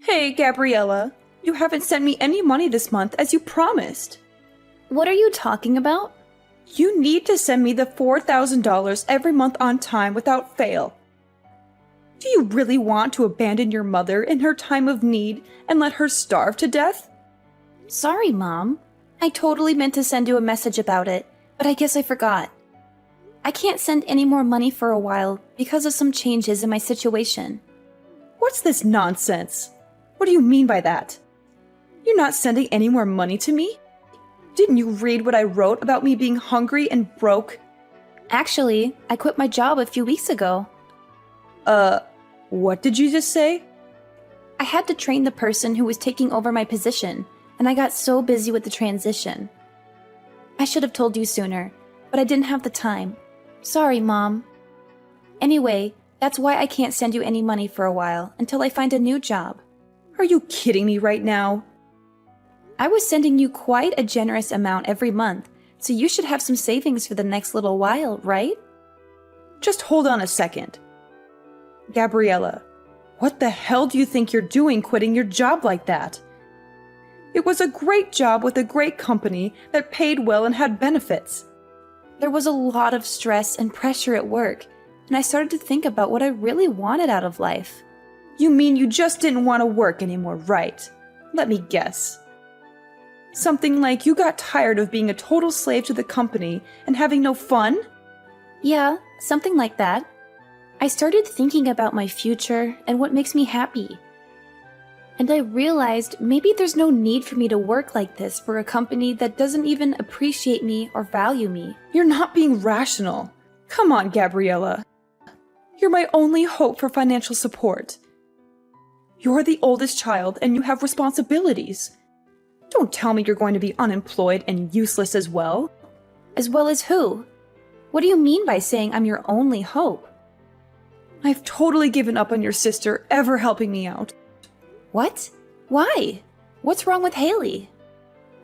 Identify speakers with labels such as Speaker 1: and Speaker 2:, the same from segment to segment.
Speaker 1: Hey, Gabriella, you haven't sent me any money this month as you promised.
Speaker 2: What are you talking about?
Speaker 1: You need to send me the $4,000 every month on time without fail. Do you really want to abandon your mother in her time of need and let her starve to death?
Speaker 2: Sorry, Mom. I totally meant to send you a message about it, but I guess I forgot. I can't send any more money for a while because of some changes in my situation.
Speaker 1: What's this nonsense? What do you mean by that? You're not sending any more money to me? Didn't you read what I wrote about me being hungry and broke?
Speaker 2: Actually, I quit my job a few weeks ago.
Speaker 1: What did you just say?
Speaker 2: I had to train the person who was taking over my position, and I got so busy with the transition. I should have told you sooner, but I didn't have the time. Sorry, Mom. Anyway, that's why I can't send you any money for a while until I find a new job.
Speaker 1: Are you kidding me right now?
Speaker 2: I was sending you quite a generous amount every month, so you should have some savings for the next little while, right?
Speaker 1: Just hold on a second. Gabriella, what the hell do you think you're doing quitting your job like that? It was a great job with a great company that paid well and had benefits.
Speaker 2: There was a lot of stress and pressure at work, and I started to think about what I really wanted out of life.
Speaker 1: You mean you just didn't want to work anymore, right? Let me guess. Something like you got tired of being a total slave to the company and having no fun?
Speaker 2: Yeah, something like that. I started thinking about my future and what makes me happy. And I realized maybe there's no need for me to work like this for a company that doesn't even appreciate me or value me.
Speaker 1: You're not being rational. Come on, Gabriella. You're my only hope for financial support. You're the oldest child and you have responsibilities. Don't tell me you're going to be unemployed and useless as well.
Speaker 2: As well as who? What do you mean by saying I'm your only hope?
Speaker 1: I've totally given up on your sister ever helping me out.
Speaker 2: What? Why? What's wrong with Haley?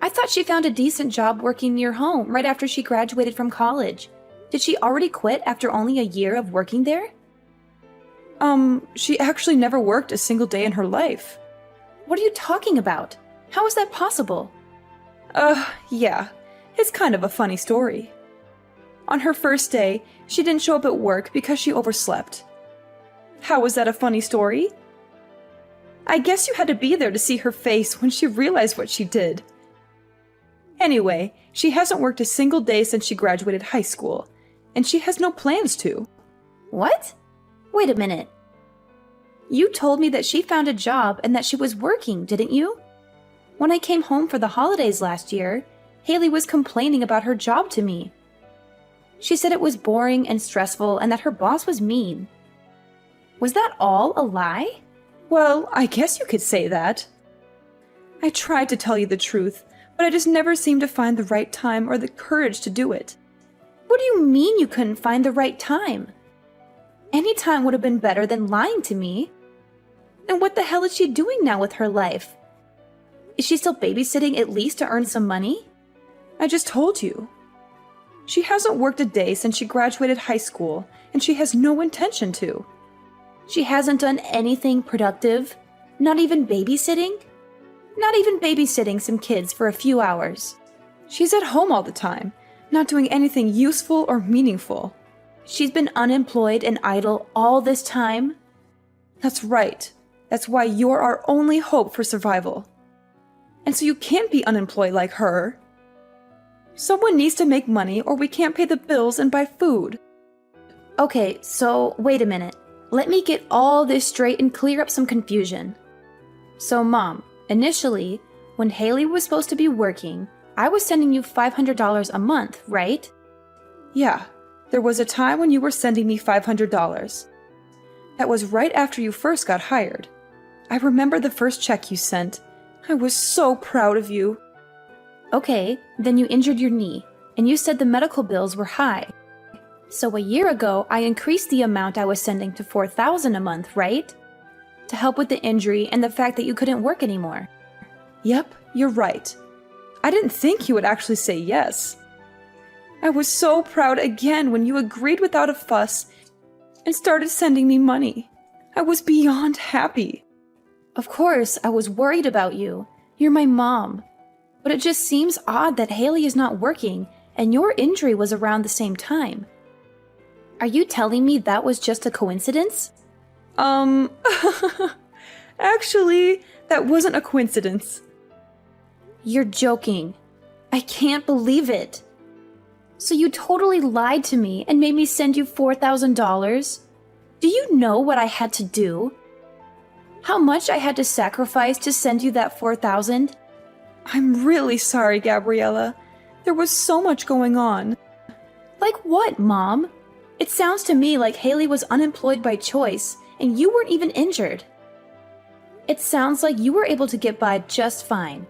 Speaker 2: I thought she found a decent job working near home right after she graduated from college. Did she already quit after only a year of working there?
Speaker 1: She actually never worked a single day in her life.
Speaker 2: What are you talking about? How is that possible?
Speaker 1: Yeah. It's kind of a funny story. On her first day, she didn't show up at work because she overslept. How was that a funny story? I guess you had to be there to see her face when she realized what she did. Anyway, she hasn't worked a single day since she graduated high school, and she has no plans to.
Speaker 2: What? Wait a minute. You told me that she found a job and that she was working, didn't you? When I came home for the holidays last year, Haley was complaining about her job to me. She said it was boring and stressful and that her boss was mean. Was that all a lie?
Speaker 1: Well, I guess you could say that. I tried to tell you the truth, but I just never seemed to find the right time or the courage to do it.
Speaker 2: What do you mean you couldn't find the right time? Any time would have been better than lying to me. And what the hell is she doing now with her life? Is she still babysitting at least to earn some money?
Speaker 1: I just told you. She hasn't worked a day since she graduated high school, and she has no intention to.
Speaker 2: She hasn't done anything productive? Not even babysitting? Not even babysitting some kids for a few hours.
Speaker 1: She's at home all the time, not doing anything useful or meaningful.
Speaker 2: She's been unemployed and idle all this time?
Speaker 1: That's right. That's why you're our only hope for survival. And so you can't be unemployed like her. Someone needs to make money or we can't pay the bills and buy food.
Speaker 2: Okay, so wait a minute. Let me get all this straight and clear up some confusion. So, Mom, initially, when Haley was supposed to be working, I was sending you $500 a month, right?
Speaker 1: Yeah, there was a time when you were sending me $500. That was right after you first got hired. I remember the first check you sent. I was so proud of you.
Speaker 2: Okay, then you injured your knee, and you said the medical bills were high. So a year ago, I increased the amount I was sending to $4,000 a month, right? To help with the injury and the fact that you couldn't work anymore.
Speaker 1: Yep, you're right. I didn't think you would actually say yes. I was so proud again when you agreed without a fuss and started sending me money. I was beyond happy.
Speaker 2: Of course, I was worried about you. You're my mom. But it just seems odd that Haley is not working and your injury was around the same time. Are you telling me that was just a coincidence?
Speaker 1: Actually, that wasn't a coincidence.
Speaker 2: You're joking. I can't believe it. So you totally lied to me and made me send you $4,000? Do you know what I had to do? How much I had to sacrifice to send you that $4,000?
Speaker 1: I'm really sorry, Gabriella. There was so much going on.
Speaker 2: Like what, Mom? It sounds to me like Haley was unemployed by choice and you weren't even injured. It sounds like you were able to get by just fine.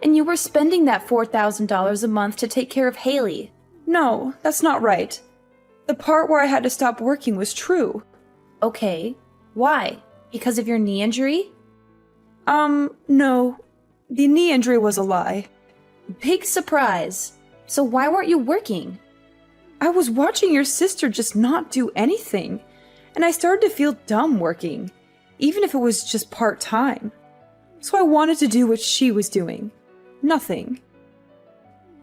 Speaker 2: And you were spending that $4,000 a month to take care of Haley.
Speaker 1: No, that's not right. The part where I had to stop working was true.
Speaker 2: Okay, why? Because of your knee injury?
Speaker 1: No. The knee injury was a lie.
Speaker 2: Big surprise. So why weren't you working?
Speaker 1: I was watching your sister just not do anything, and I started to feel dumb working, even if it was just part-time. So I wanted to do what she was doing. Nothing.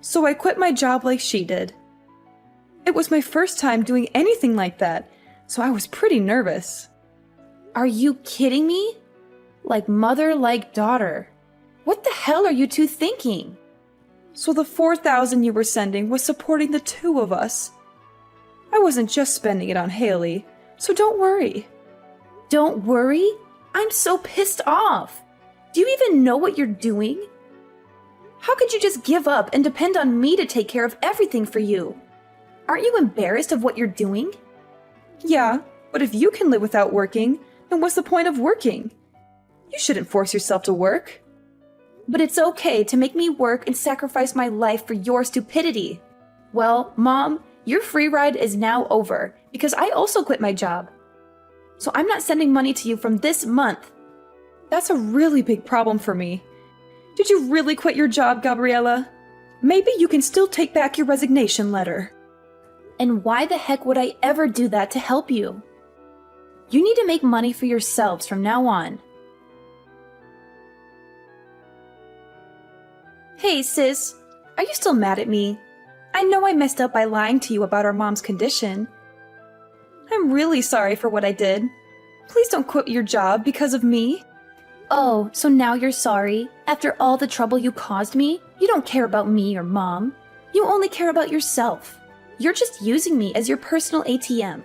Speaker 1: So I quit my job like she did. It was my first time doing anything like that, so I was pretty nervous.
Speaker 2: Are you kidding me? Like mother, like daughter. What the hell are you two thinking?
Speaker 1: So the $4,000 you were sending was supporting the two of us. I wasn't just spending it on Haley, so don't worry.
Speaker 2: Don't worry? I'm so pissed off. Do you even know what you're doing? How could you just give up and depend on me to take care of everything for you? Aren't you embarrassed of what you're doing?
Speaker 1: Yeah, but if you can live without working, then what's the point of working? You shouldn't force yourself to work.
Speaker 2: But it's okay to make me work and sacrifice my life for your stupidity. Well, Mom, your free ride is now over because I also quit my job. So I'm not sending money to you from this month.
Speaker 1: That's a really big problem for me. Did you really quit your job, Gabriella? Maybe you can still take back your resignation letter.
Speaker 2: And why the heck would I ever do that to help you? You need to make money for yourselves from now on.
Speaker 1: Hey, sis. Are you still mad at me? I know I messed up by lying to you about our mom's condition. I'm really sorry for what I did. Please don't quit your job because of me.
Speaker 2: Oh, so now you're sorry? After all the trouble you caused me? You don't care about me or Mom. You only care about yourself. You're just using me as your personal ATM.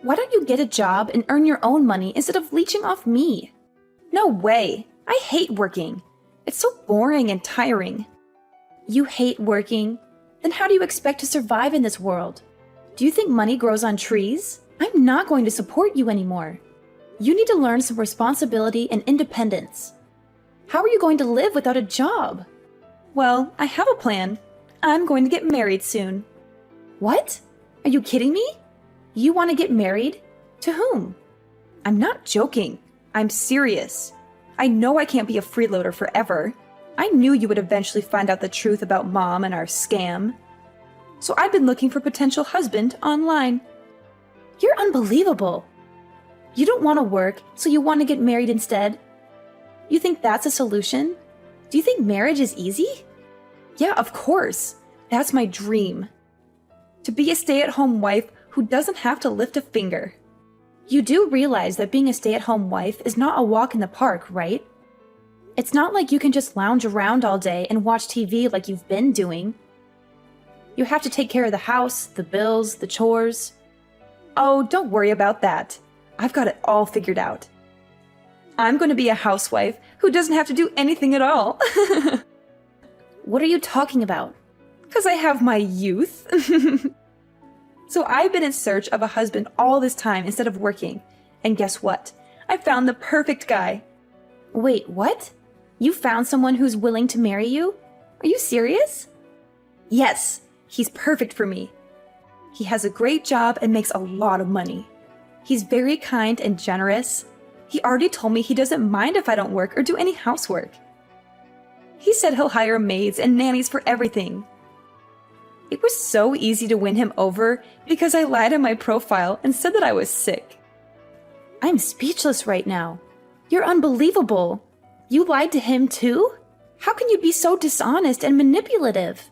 Speaker 2: Why don't you get a job and earn your own money instead of leeching off me?
Speaker 1: No way. I hate working. It's so boring and tiring.
Speaker 2: You hate working? Then how do you expect to survive in this world? Do you think money grows on trees? I'm not going to support you anymore. You need to learn some responsibility and independence. How are you going to live without a job?
Speaker 1: Well, I have a plan. I'm going to get married soon.
Speaker 2: What? Are you kidding me? You want to get married? To whom?
Speaker 1: I'm not joking. I'm serious. I know I can't be a freeloader forever. I knew you would eventually find out the truth about Mom and our scam. So I've been looking for a potential husband online.
Speaker 2: You're unbelievable. You don't want to work, so you want to get married instead? You think that's a solution? Do you think marriage is easy?
Speaker 1: Yeah, of course. That's my dream. To be a stay-at-home wife who doesn't have to lift a finger.
Speaker 2: You do realize that being a stay-at-home wife is not a walk in the park, right? It's not like you can just lounge around all day and watch TV like you've been doing. You have to take care of the house, the bills, the chores.
Speaker 1: Oh, don't worry about that. I've got it all figured out. I'm going to be a housewife who doesn't have to do anything at all.
Speaker 2: What are you talking about?
Speaker 1: Because I have my youth. So I've been in search of a husband all this time instead of working. And guess what? I found the perfect guy.
Speaker 2: Wait, what? You found someone who's willing to marry you? Are you serious?
Speaker 1: Yes, he's perfect for me. He has a great job and makes a lot of money. He's very kind and generous. He already told me he doesn't mind if I don't work or do any housework. He said he'll hire maids and nannies for everything. It was so easy to win him over because I lied on my profile and said that I was sick.
Speaker 2: I'm speechless right now. You're unbelievable. You lied to him too? How can you be so dishonest and manipulative?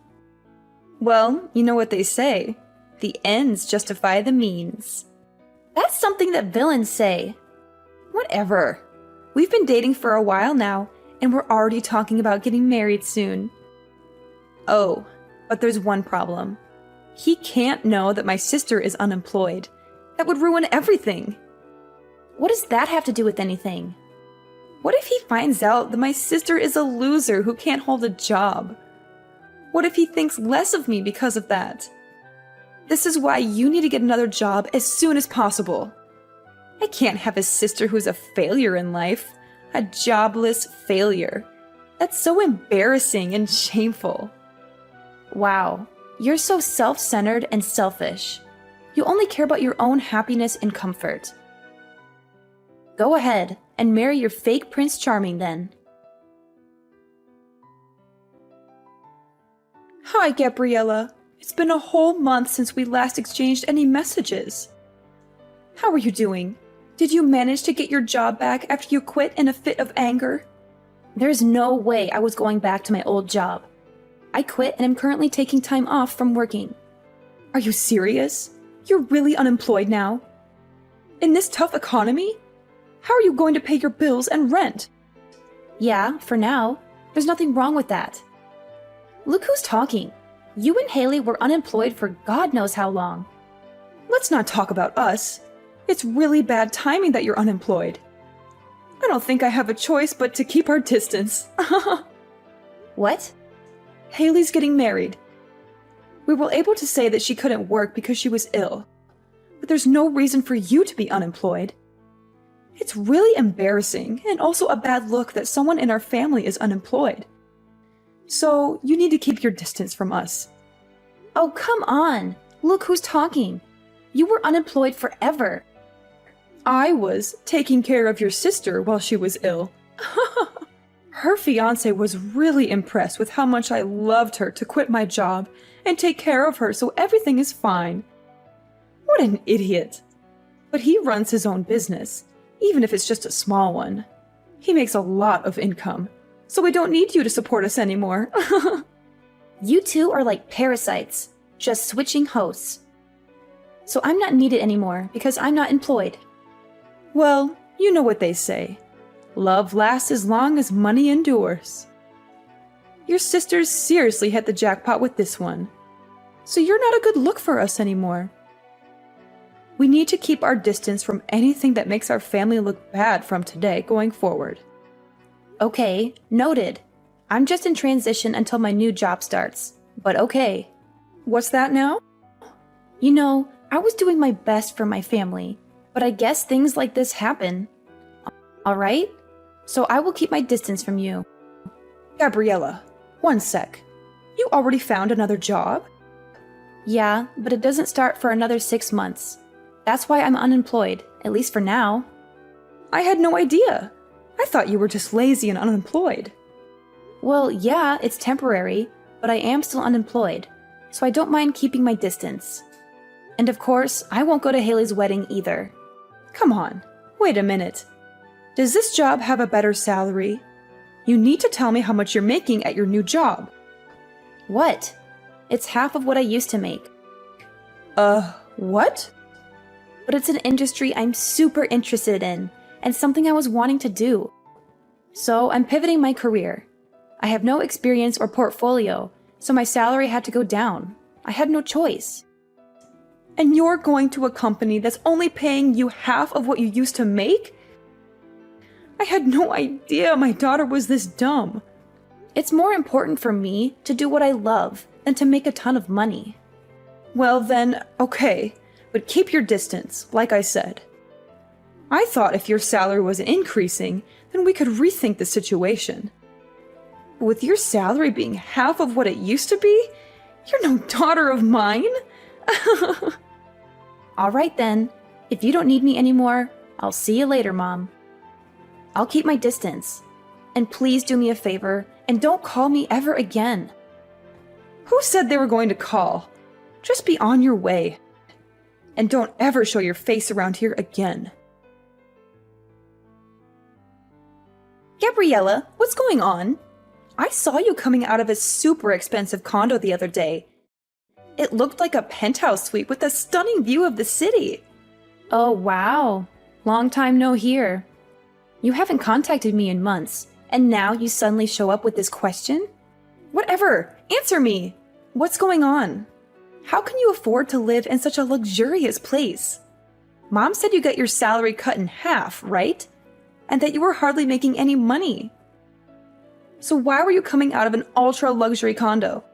Speaker 1: Well, you know what they say. The ends justify the means.
Speaker 2: That's something that villains say.
Speaker 1: Whatever. We've been dating for a while now, and we're already talking about getting married soon. Oh, but there's one problem. He can't know that my sister is unemployed. That would ruin everything.
Speaker 2: What does that have to do with anything?
Speaker 1: What if he finds out that my sister is a loser who can't hold a job? What if he thinks less of me because of that? This is why you need to get another job as soon as possible. I can't have a sister who's a failure in life. A jobless failure. That's so embarrassing and shameful.
Speaker 2: Wow, you're so self-centered and selfish. You only care about your own happiness and comfort. Go ahead and marry your fake Prince Charming then.
Speaker 1: Hi, Gabriella. It's been a whole month since we last exchanged any messages. How are you doing? Did you manage to get your job back after you quit in a fit of anger?
Speaker 2: There's no way I was going back to my old job. I quit and I'm currently taking time off from working.
Speaker 1: Are you serious? You're really unemployed now? In this tough economy? How are you going to pay your bills and rent?
Speaker 2: Yeah, for now. There's nothing wrong with that. Look who's talking. You and Haley were unemployed for God knows how long.
Speaker 1: Let's not talk about us. It's really bad timing that you're unemployed. I don't think I have a choice but to keep our distance.
Speaker 2: What?
Speaker 1: Haley's getting married. We were able to say that she couldn't work because she was ill. But there's no reason for you to be unemployed. It's really embarrassing and also a bad look that someone in our family is unemployed. So you need to keep your distance from us.
Speaker 2: Oh, come on. Look who's talking. You were unemployed forever.
Speaker 1: I was taking care of your sister while she was ill. Her fiance was really impressed with how much I loved her to quit my job and take care of her so everything is fine. What an idiot. But he runs his own business, even if it's just a small one. He makes a lot of income, so we don't need you to support us anymore.
Speaker 2: You two are like parasites, just switching hosts. So I'm not needed anymore because I'm not employed.
Speaker 1: Well, you know what they say. Love lasts as long as money endures. Your sisters seriously hit the jackpot with this one. So you're not a good look for us anymore. We need to keep our distance from anything that makes our family look bad from today going forward.
Speaker 2: Okay, noted. I'm just in transition until my new job starts. But okay.
Speaker 1: What's that now?
Speaker 2: You know, I was doing my best for my family, but I guess things like this happen. Alright? So I will keep my distance from you.
Speaker 1: Gabriella, one sec. You already found another job?
Speaker 2: Yeah, but it doesn't start for another 6 months. That's why I'm unemployed, at least for now.
Speaker 1: I had no idea. I thought you were just lazy and unemployed.
Speaker 2: Well, yeah, it's temporary, but I am still unemployed, so I don't mind keeping my distance. And of course, I won't go to Haley's wedding either.
Speaker 1: Come on, wait a minute. Does this job have a better salary? You need to tell me how much you're making at your new job.
Speaker 2: What? It's half of what I used to make.
Speaker 1: What?
Speaker 2: But it's an industry I'm super interested in, and something I was wanting to do. So I'm pivoting my career. I have no experience or portfolio, so my salary had to go down. I had no choice.
Speaker 1: And you're going to a company that's only paying you half of what you used to make? I had no idea my daughter was this dumb.
Speaker 2: It's more important for me to do what I love than to make a ton of money.
Speaker 1: Well then, okay, but keep your distance, like I said. I thought if your salary was increasing, then we could rethink the situation. But with your salary being half of what it used to be, you're no daughter of mine.
Speaker 2: Alright then, if you don't need me anymore, I'll see you later, Mom. I'll keep my distance. And please do me a favor and don't call me ever again.
Speaker 1: Who said they were going to call? Just be on your way. And don't ever show your face around here again. Gabriella, what's going on? I saw you coming out of a super expensive condo the other day. It looked like a penthouse suite with a stunning view of the city.
Speaker 2: Oh, wow. Long time no hear. You haven't contacted me in months, and now you suddenly show up with this question?
Speaker 1: Whatever, answer me. What's going on? How can you afford to live in such a luxurious place? Mom said you got your salary cut in half, right? And that you were hardly making any money. So why were you coming out of an ultra-luxury condo?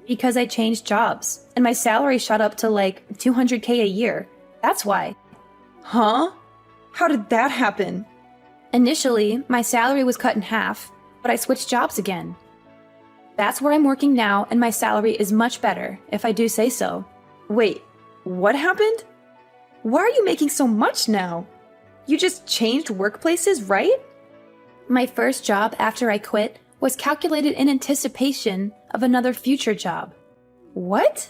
Speaker 2: Because I changed jobs, and my salary shot up to like $200K a year. That's why.
Speaker 1: Huh? How did that happen?
Speaker 2: Initially, my salary was cut in half, but I switched jobs again. That's where I'm working now, and my salary is much better, if I do say so.
Speaker 1: Wait, what happened? Why are you making so much now? You just changed workplaces, right?
Speaker 2: My first job after I quit was calculated in anticipation of another future job.
Speaker 1: What?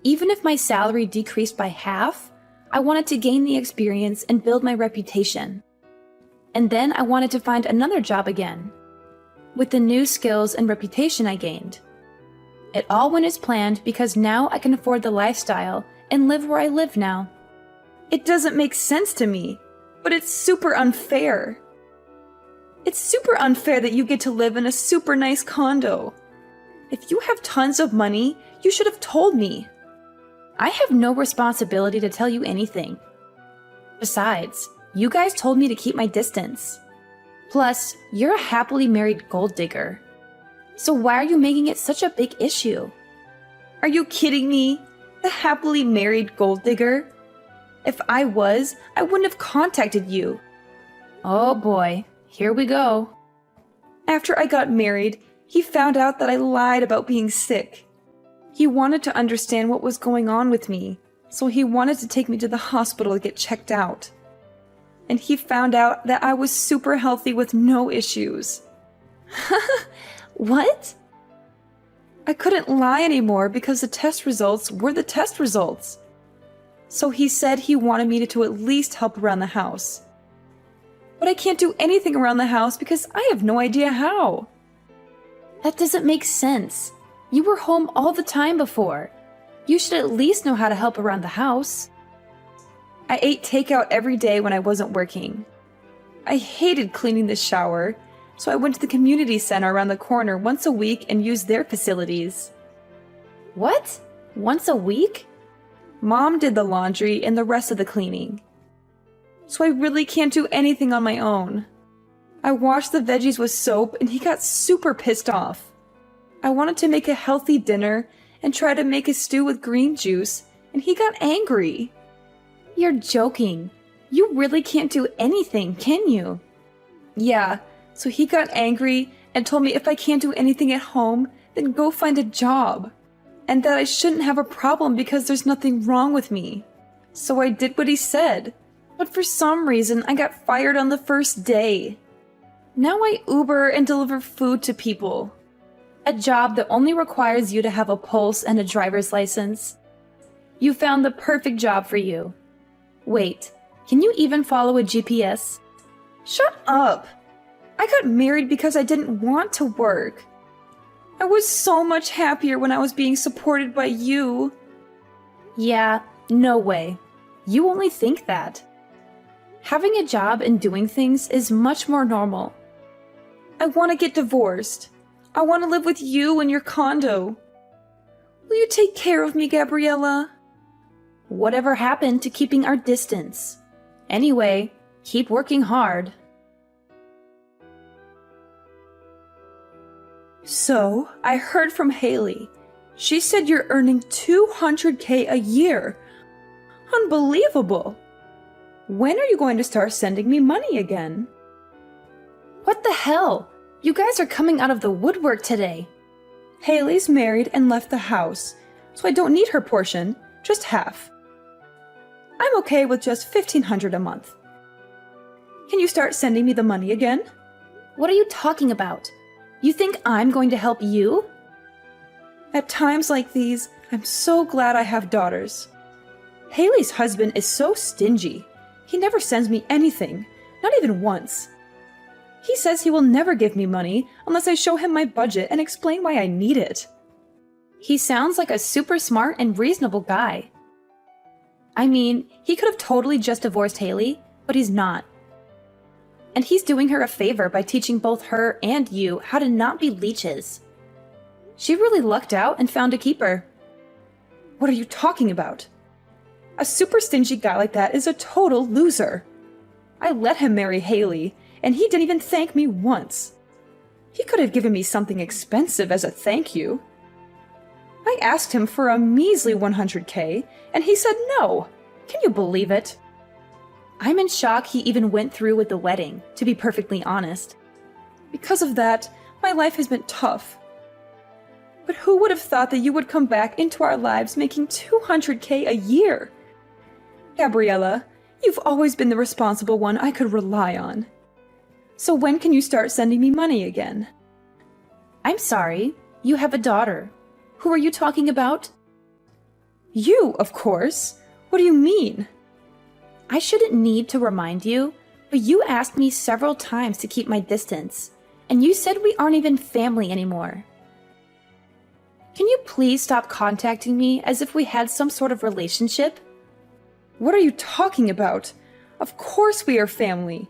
Speaker 2: Even if my salary decreased by half, I wanted to gain the experience and build my reputation. And then I wanted to find another job again, with the new skills and reputation I gained. It all went as planned because now I can afford the lifestyle and live where I live now.
Speaker 1: It doesn't make sense to me, but it's super unfair. It's super unfair that you get to live in a super nice condo. If you have tons of money, you should have told me.
Speaker 2: I have no responsibility to tell you anything. Besides, you guys told me to keep my distance. Plus, you're a happily married gold digger. So why are you making it such a big issue?
Speaker 1: Are you kidding me? The happily married gold digger? If I was, I wouldn't have contacted you.
Speaker 2: Oh boy, here we go.
Speaker 1: After I got married, he found out that I lied about being sick. He wanted to understand what was going on with me, so he wanted to take me to the hospital to get checked out. And he found out that I was super healthy with no issues.
Speaker 2: What?
Speaker 1: I couldn't lie anymore because the test results were the test results. So he said he wanted me to at least help around the house. But I can't do anything around the house because I have no idea how.
Speaker 2: That doesn't make sense. You were home all the time before. You should at least know how to help around the house.
Speaker 1: I ate takeout every day when I wasn't working. I hated cleaning the shower, so I went to the community center around the corner once a week and used their facilities.
Speaker 2: What? Once a week?
Speaker 1: Mom did the laundry and the rest of the cleaning. So I really can't do anything on my own. I washed the veggies with soap and he got super pissed off. I wanted to make a healthy dinner and try to make a stew with green juice, and he got angry.
Speaker 2: You're joking. You really can't do anything, can you?
Speaker 1: Yeah, so he got angry and told me if I can't do anything at home, then go find a job. And that I shouldn't have a problem because there's nothing wrong with me. So I did what he said. But for some reason, I got fired on the first day. Now I Uber and deliver food to people.
Speaker 2: A job that only requires you to have a pulse and a driver's license. You found the perfect job for you. Wait, can you even follow a GPS?
Speaker 1: Shut up! I got married because I didn't want to work. I was so much happier when I was being supported by you.
Speaker 2: Yeah, no way. You only think that. Having a job and doing things is much more normal.
Speaker 1: I want to get divorced. I want to live with you in your condo. Will you take care of me, Gabriella?
Speaker 2: Whatever happened to keeping our distance? Anyway, keep working hard.
Speaker 1: So, I heard from Haley. She said you're earning $200K a year. Unbelievable! When are you going to start sending me money again?
Speaker 2: What the hell? You guys are coming out of the woodwork today.
Speaker 1: Haley's married and left the house, so I don't need her portion, just half. I'm okay with just $1,500 a month. Can you start sending me the money again?
Speaker 2: What are you talking about? You think I'm going to help you?
Speaker 1: At times like these, I'm so glad I have daughters. Haley's husband is so stingy. He never sends me anything, not even once. He says he will never give me money unless I show him my budget and explain why I need it.
Speaker 2: He sounds like a super smart and reasonable guy. I mean, he could have totally just divorced Haley, but he's not. And he's doing her a favor by teaching both her and you how to not be leeches. She really lucked out and found a keeper.
Speaker 1: What are you talking about? A super stingy guy like that is a total loser. I let him marry Haley, and he didn't even thank me once. He could have given me something expensive as a thank you. I asked him for a measly 100K, and he said no. Can you believe it?
Speaker 2: I'm in shock he even went through with the wedding, to be perfectly honest.
Speaker 1: Because of that, my life has been tough. But who would have thought that you would come back into our lives making 200K a year? Gabriella, you've always been the responsible one I could rely on. So when can you start sending me money again?
Speaker 2: I'm sorry, you have a daughter. Who are you talking about?
Speaker 1: You, of course. What do you mean?
Speaker 2: I shouldn't need to remind you, but you asked me several times to keep my distance, and you said we aren't even family anymore. Can you please stop contacting me as if we had some sort of relationship?
Speaker 1: What are you talking about? Of course we are family.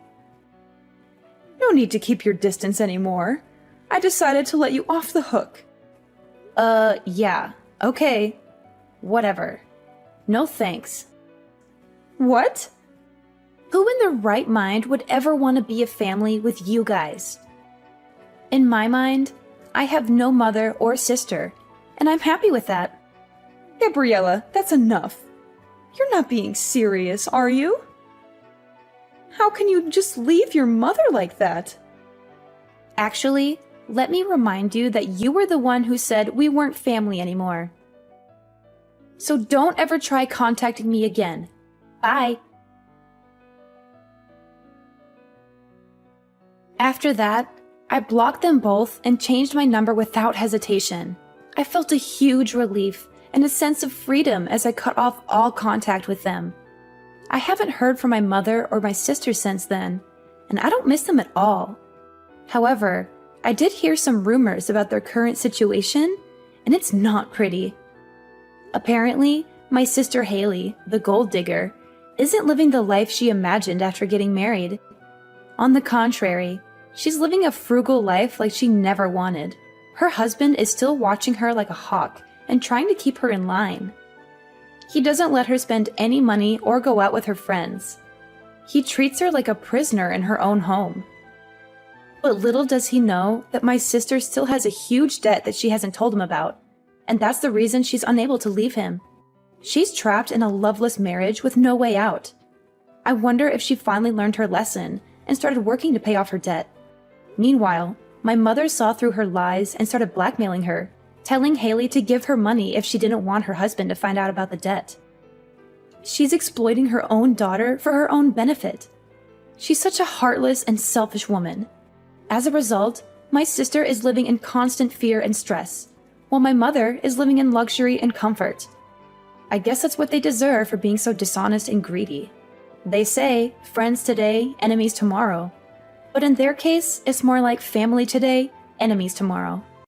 Speaker 1: No need to keep your distance anymore. I decided to let you off the hook.
Speaker 2: Yeah. Okay. Whatever. No thanks.
Speaker 1: What?
Speaker 2: Who in their right mind would ever want to be a family with you guys? In my mind, I have no mother or sister, and I'm happy with that.
Speaker 1: Gabriella, that's enough. You're not being serious, are you? How can you just leave your mother like that?
Speaker 2: Actually, let me remind you that you were the one who said we weren't family anymore. So don't ever try contacting me again. Bye. After that, I blocked them both and changed my number without hesitation. I felt a huge relief and a sense of freedom as I cut off all contact with them. I haven't heard from my mother or my sister since then, and I don't miss them at all. However, I did hear some rumors about their current situation, and it's not pretty. Apparently, my sister Haley, the gold digger, isn't living the life she imagined after getting married. On the contrary, she's living a frugal life like she never wanted. Her husband is still watching her like a hawk and trying to keep her in line. He doesn't let her spend any money or go out with her friends. He treats her like a prisoner in her own home. But little does he know that my sister still has a huge debt that she hasn't told him about, and that's the reason she's unable to leave him. She's trapped in a loveless marriage with no way out. I wonder if she finally learned her lesson and started working to pay off her debt. Meanwhile, my mother saw through her lies and started blackmailing her, telling Haley to give her money if she didn't want her husband to find out about the debt. She's exploiting her own daughter for her own benefit. She's such a heartless and selfish woman. As a result, my sister is living in constant fear and stress, while my mother is living in luxury and comfort. I guess that's what they deserve for being so dishonest and greedy. They say, friends today, enemies tomorrow. But in their case, it's more like family today, enemies tomorrow.